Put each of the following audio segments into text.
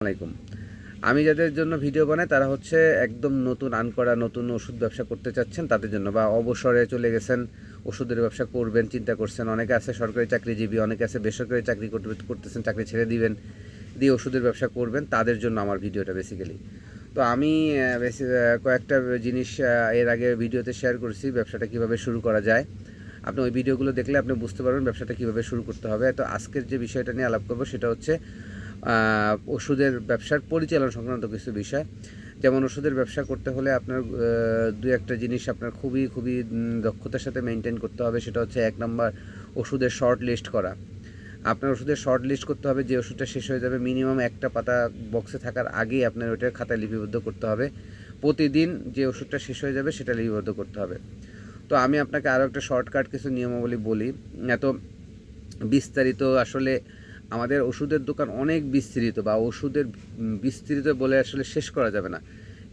আলাইকুম। আমি যাদের জন্য ভিডিও বানাই তারা হচ্ছে একদম নতুন আনকরা নতুন ওষুধ ব্যবসা করতে চাচ্ছেন তাদের জন্য, বা অবসরে চলে গেছেন, ওষুধের ব্যবসা করবেন চিন্তা করছেন। অনেকে আছে সরকারি চাকরিজীবী, অনেকে আছে বেসরকারি চাকরি করতেছেন, চাকরি ছেড়ে দিবেন, দিয়ে ওষুধের ব্যবসা করবেন, তাদের জন্য আমার ভিডিওটা বেসিক্যালি। তো আমি কয়েকটা জিনিস এর আগে ভিডিওতে শেয়ার করেছি, ব্যবসাটা কীভাবে শুরু করা যায়। আপনি ওই ভিডিওগুলো দেখলে আপনি বুঝতে পারবেন ব্যবসাটা কীভাবে শুরু করতে হবে। তো আজকের যে বিষয়টা নিয়ে আলাপ করবো সেটা হচ্ছে ওষুধের ব্যবসার পরিচালনা সংক্রান্ত কিছু বিষয়। যেমন ওষুধের ব্যবসা করতে হলে আপনার দু একটা জিনিস আপনার খুবই খুবই দক্ষতার সাথে মেনটেন করতে হবে। সেটা হচ্ছে 1 নাম্বার, ওষুধের শর্ট লিস্ট করা। আপনার ওষুধের শর্ট লিস্ট করতে হবে, যে ওষুধটা শেষ হয়ে যাবে মিনিমাম একটা পাতা বক্সে থাকার আগেই আপনার ওইটা খাতায় লিপিবদ্ধ করতে হবে। প্রতিদিন যে ওষুধটা শেষ হয়ে যাবে সেটা লিপিবদ্ধ করতে হবে। তো আমি আপনাকে আরও একটা শর্টকাট কিছু নিয়মাবলী বলি। এত বিস্তারিত আসলে আমাদের ওষুধের দোকান অনেক বিস্তৃত, বা ওষুধের বিস্তৃত বলে আসলে শেষ করা যাবে না।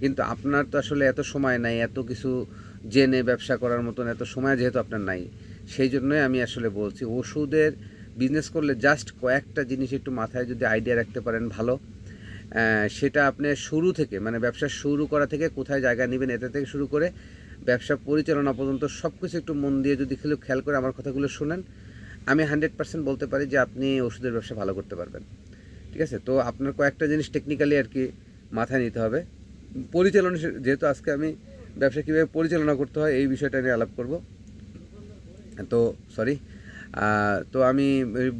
কিন্তু আপনার তো আসলে এত সময় নাই, এত কিছু জেনে ব্যবসা করার মতন এত সময় যেহেতু আপনার নাই, সেই জন্যই আমি আসলে বলছি ওষুধের বিজনেস করলে জাস্ট কয়েকটা জিনিস একটু মাথায় যদি আইডিয়া রাখতে পারেন ভালো। সেটা আপনি শুরু থেকে, মানে ব্যবসা শুরু করা থেকে কোথায় জায়গা নেবেন এটা থেকে শুরু করে ব্যবসা পরিচালনা পর্যন্ত সব কিছু একটু মন দিয়ে যদি খেয়াল করে আমার কথাগুলো শোনেন, আমি 100% বলতে পারি যে আপনি ওষুধের ব্যবসা ভালো করতে পারবেন। ঠিক আছে? তো আপনার কয়েকটা জিনিস টেকনিক্যালি আর কি মাথায় নিতে হবে। পরিচালনা, যেহেতু আজকে আমি ব্যবসা কীভাবে পরিচালনা করতে হয় এই বিষয়টা নিয়ে আলাপ করব। তো সরি, তো আমি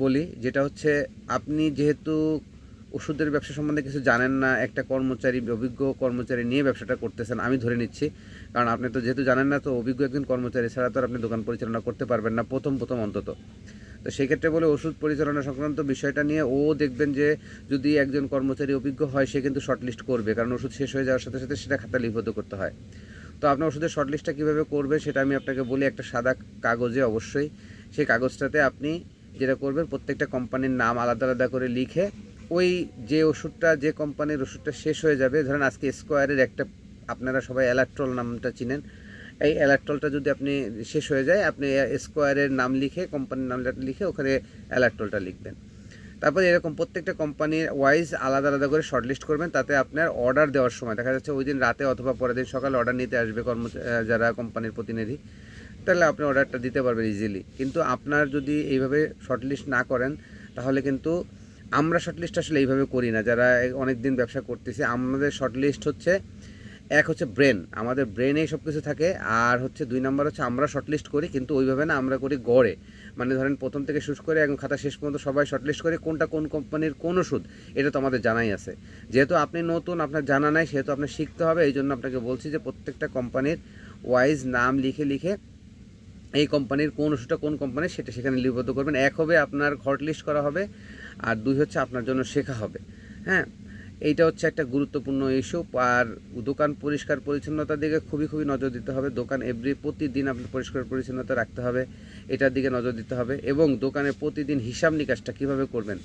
বলি, যেটা হচ্ছে আপনি যেহেতু ওষুধের ব্যবসা সম্বন্ধে কিছু জানেন না, একটা কর্মচারী, অভিজ্ঞ কর্মচারী নিয়ে ব্যবসাটা করতেছেন আমি ধরে নিচ্ছি, কারণ আপনি তো যেহেতু জানেন না, তো অভিজ্ঞ একজন কর্মচারী ছাড়া তো আর আপনি দোকান পরিচালনা করতে পারবেন না প্রথম অন্তত। তো সেই ক্ষেত্রে বলে ওষুধ পরিচালনা সংক্রান্ত বিষয়টা নিয়ে দেখবেন যে যদি একজন কর্মচারী অভিজ্ঞ হয় সে কিন্তু শর্টলিস্ট করবে, কারণ ওষুধ শেষ হয়ে যাওয়ার সাথে সাথে সেটা খাতা লিপিবদ্ধ করতে হয়। তো আপনার ওষুধের শর্টলিস্টটা কীভাবে করবে সেটা আমি আপনাকে বলি। একটা সাদা কাগজে, অবশ্যই সেই কাগজটাতে আপনি যেটা করবেন, প্রত্যেকটা কোম্পানির নাম আলাদা আলাদা করে লিখে, ওই যে ওষুধটা, যে কোম্পানির ওষুধটা শেষ হয়ে যাবে, ধরেন আজকে স্কোয়ারের একটা, আপনারা সবাই অ্যালাট্রল নামটা চিনেন, এই অ্যালাট্রলটা যদি আপনি শেষ হয়ে যায়, আপনি স্কোয়ারের নাম লিখে, কোম্পানির নামটা লিখে ওখানে অ্যালাট্রলটা লিখবেন। তারপরে এরকম প্রত্যেকটা কোম্পানির ওয়াইজ আলাদা আলাদা করে শর্টলিস্ট করবেন। তাতে আপনার অর্ডার দেওয়ার সময় দেখা যাচ্ছে ওই দিন রাতে অথবা পরের দিন সকালে অর্ডার নিতে আসবে যারা কোম্পানির প্রতিনিধি, তাহলে আপনি অর্ডারটা দিতে পারবেন ইজিলি। কিন্তু আপনার যদি এইভাবে শর্টলিস্ট না করেন, তাহলে কিন্তু, আমরা শর্টলিস্ট আসলে এইভাবে করি না যারা অনেক দিন ব্যবসা করতেছি। আমাদের শর্টলিস্ট হচ্ছে, এক হচ্ছে ব্রেন, আমাদের ব্রেনেই সব কিছু থাকে, আর হচ্ছে 2 নাম্বার হচ্ছে আমরা শর্টলিস্ট করি, কিন্তু ওইভাবে না, আমরা করি গড়ে। মানে ধরেন প্রথম থেকে শুরু করে একদম খাতা শেষ পর্যন্ত সবাই শর্টলিস্ট করে কোনটা কোন কোম্পানির কোন ওষুধ, এটা তো আমাদের জানাই আছে। যেহেতু আপনি নতুন, আপনার জানা নাই, সেহেতু আপনি শিখতে হবে। এই জন্য আপনাকে বলছি যে প্রত্যেকটা কোম্পানির ওয়াইজ নাম লিখে লিখে এই কোম্পানির কোন ওষুধটা কোন কোম্পানির সেটা সেখানে লিপিবদ্ধ করবেন। এক হবে আপনার শর্ট লিস্ট করা হবে, আর 2 হচ্ছে আপনার জন্য শেখা হবে। হ্যাঁ, এইটা হচ্ছে একটা গুরুত্বপূর্ণ ইস্যু। আর দোকান পরিষ্কার পরিচ্ছন্নতার দিকে খুবই খুবই নজর দিতে হবে। দোকান প্রতিদিন আপনি পরিষ্কার পরিচ্ছন্নতা রাখতে হবে, এটার দিকে নজর দিতে হবে। এবং দোকানে প্রতিদিন হিসাব নিকাশটা কীভাবে করবেন,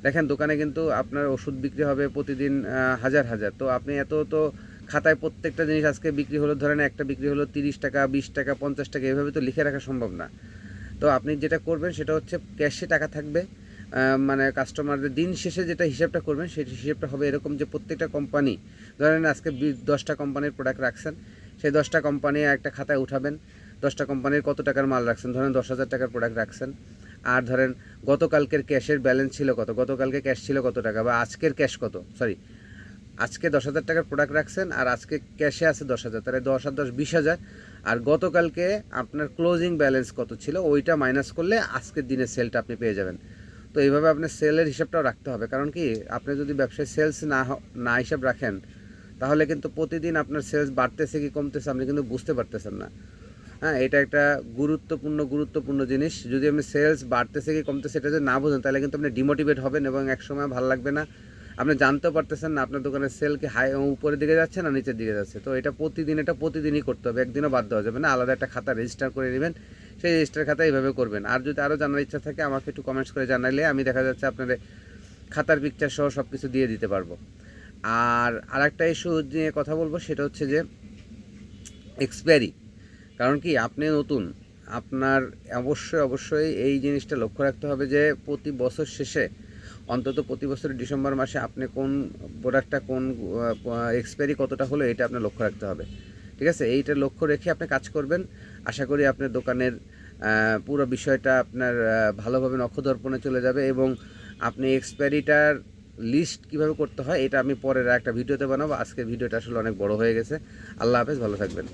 দেখেন দোকানে কিন্তু আপনার ওষুধ বিক্রি হবে প্রতিদিন হাজার হাজার, তো আপনি তো খাতায় প্রত্যেকটা জিনিস আজকে বিক্রি হলো, ধরেন একটা বিক্রি হলো 30 টাকা, 20 টাকা, 50 টাকা, এভাবে তো লিখে রাখা সম্ভব না। তো আপনি যেটা করবেন সেটা হচ্ছে ক্যাশে টাকা থাকবে, মানে কাস্টমারদের দিন শেষে যেটা হিসাবটা করবেন সেই হিসাবটা হবে এরকম যে প্রত্যেকটা কোম্পানি, ধরেন আজকে 10টা কোম্পানির প্রোডাক্ট রাখছেন, সেই 10টা কোম্পানি একটা খাতায় উঠাবেন। 10টা কোম্পানির কত টাকার মাল রাখছেন, ধরেন 10,000 টাকার প্রোডাক্ট রাখছেন, আর ধরেন গতকালকের ক্যাশের ব্যালেন্স ছিল কত, গতকালকে ক্যাশ ছিল কত টাকা, বা আজকের ক্যাশ কত, সরি, আজকে 10,000 টাকার প্রোডাক্ট রাখছেন আর আজকে ক্যাশে আছে 10,000, তাহলে 10 আর 10 20,000। আর গতকালকে আপনার ক্লোজিং ব্যালেন্স কত ছিল ওইটা মাইনাস করলে আজকের দিনের সেলটা আপনি পেয়ে যাবেন। তো এইভাবে আপনার সেলের হিসাবটাও রাখতে হবে, কারণ কি, আপনি যদি ব্যবসায় সেলস না হিসাব রাখেন, তাহলে কিন্তু প্রতিদিন আপনার সেলস বাড়তেছে কি কমতেছে আপনি কিন্তু বুঝতে পারতেছেন না। হ্যাঁ, এটা একটা গুরুত্বপূর্ণ জিনিস। যদি আপনি সেলস বাড়তেছে কি কমতেছে এটা যদি না বোঝেন, তাহলে কিন্তু আপনি ডিমোটিভেট হবেন এবং একসময় ভালো লাগবে না, আপনি জানতেও পারতেছেন না আপনার দোকানের সেল কি উপরের দিকে যাচ্ছে না নিচের দিকে যাচ্ছে। তো এটা প্রতিদিনই করতে হবে, একদিনও বাদ দেওয়া যাবে না। আলাদা একটা খাতা রেজিস্টার করে নেবেন, সেই রেজিস্টার খাতা এইভাবে করবেন। আর যদি আরও জানার ইচ্ছা থাকে আমাকে একটু কমেন্টস করে জানালে আমি দেখা যাচ্ছে আপনাদের খাতার পিকচার সহ সব কিছু দিয়ে দিতে পারবো। আর আরেকটা ইস্যু নিয়ে কথা বলবো, সেটা হচ্ছে যে এক্সপায়ারি। কারণ কি, আপনি নতুন, আপনার অবশ্যই এই জিনিসটা লক্ষ্য রাখতে হবে যে প্রতি বছর শেষে অন্তত প্রতি বছরের ডিসেম্বর মাসে আপনি কোন প্রোডাক্টটা কোন এক্সপায়ারি কতটা হলো এটা আপনার লক্ষ্য রাখতে হবে। ঠিক আছে, এইটা লক্ষ্য রেখে আপনি কাজ করবেন। আশা করি আপনার দোকানের পুরো বিষয়টা আপনার ভালোভাবে নখদর্পণে চলে যাবে এবং আপনি এক্সপায়ারিটার লিস্ট কীভাবে করতে হয় এটা আমি পরের একটা ভিডিওতে বানাবো। আজকের ভিডিওটা আসলে অনেক বড় হয়ে গেছে। আল্লাহ হাফেজ, ভালো থাকবেন।